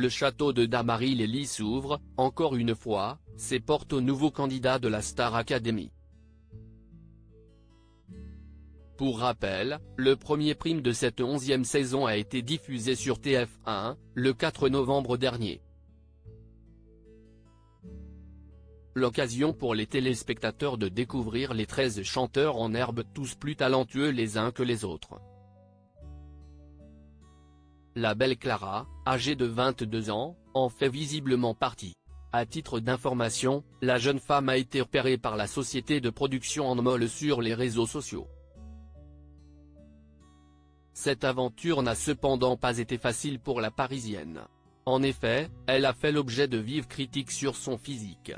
le château de Damary-les-Lys s'ouvre, encore une fois, ses portes aux nouveaux candidats de la Star Academy. Pour rappel, le premier prime de cette 11e saison a été diffusé sur TF1, le 4 novembre dernier. L'occasion pour les téléspectateurs de découvrir les 13 chanteurs en herbe, tous plus talentueux les uns que les autres. La belle Clara, âgée de 22 ans, en fait visiblement partie. À titre d'information, la jeune femme a été repérée par la société de production Endemol sur les réseaux sociaux. Cette aventure n'a cependant pas été facile pour la Parisienne. En effet, elle a fait l'objet de vives critiques sur son physique.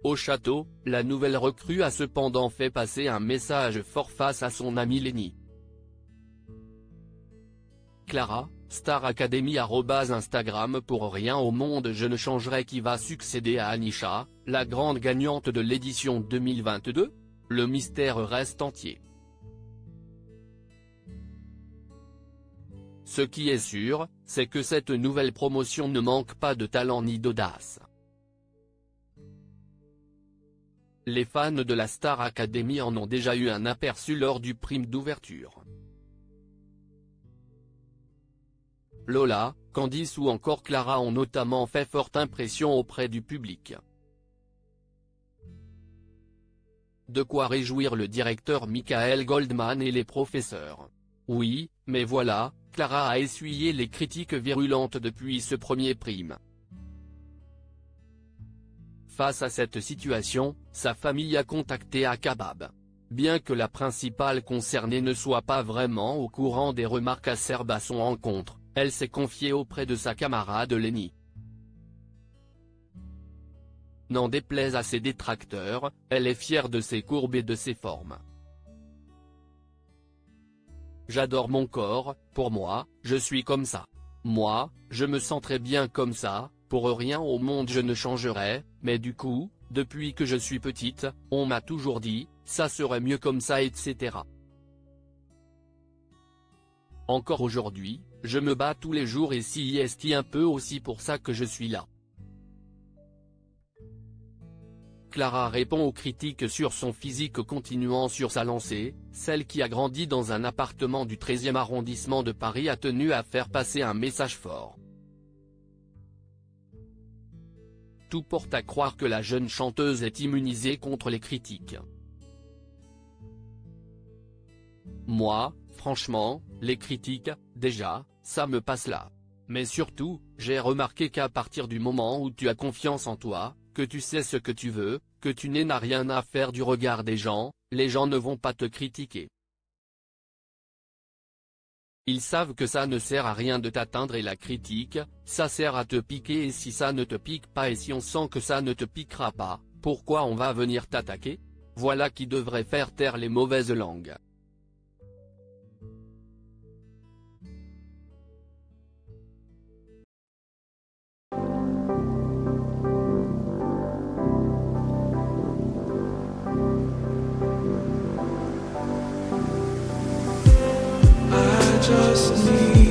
Au château, la nouvelle recrue a cependant fait passer un message fort face à son amie Lenny. Clara, Star Academy @Instagram pour rien au monde je ne changerai qui va succéder à Anisha, la grande gagnante de l'édition 2022 ? Le mystère reste entier. Ce qui est sûr, c'est que cette nouvelle promotion ne manque pas de talent ni d'audace. Les fans de la Star Academy en ont déjà eu un aperçu lors du prime d'ouverture. Lola, Candice ou encore Clara ont notamment fait forte impression auprès du public. De quoi réjouir le directeur Michael Goldman et les professeurs. Oui, mais voilà, Clara a essuyé les critiques virulentes depuis ce premier prime. Face à cette situation, sa famille a contacté Akabab. Bien que la principale concernée ne soit pas vraiment au courant des remarques acerbes à son encontre, elle s'est confiée auprès de sa camarade Lenny. N'en déplaise à ses détracteurs, elle est fière de ses courbes et de ses formes. J'adore mon corps, pour moi, je suis comme ça. Moi, je me sens très bien comme ça, pour rien au monde je ne changerai, mais du coup, depuis que je suis petite, on m'a toujours dit, ça serait mieux comme ça etc. Encore aujourd'hui, je me bats tous les jours et c'est un peu aussi pour ça que je suis là. Clara répond aux critiques sur son physique continuant sur sa lancée, celle qui a grandi dans un appartement du 13e arrondissement de Paris a tenu à faire passer un message fort. Tout porte à croire que la jeune chanteuse est immunisée contre les critiques. Moi, franchement, les critiques, déjà, ça me passe là. Mais surtout, j'ai remarqué qu'à partir du moment où tu as confiance en toi, que tu sais ce que tu veux, que tu n'as rien à faire du regard des gens, les gens ne vont pas te critiquer. Ils savent que ça ne sert à rien de t'atteindre et la critique, ça sert à te piquer et si ça ne te pique pas et si on sent que ça ne te piquera pas, pourquoi on va venir t'attaquer ? Voilà qui devrait faire taire les mauvaises langues. Just need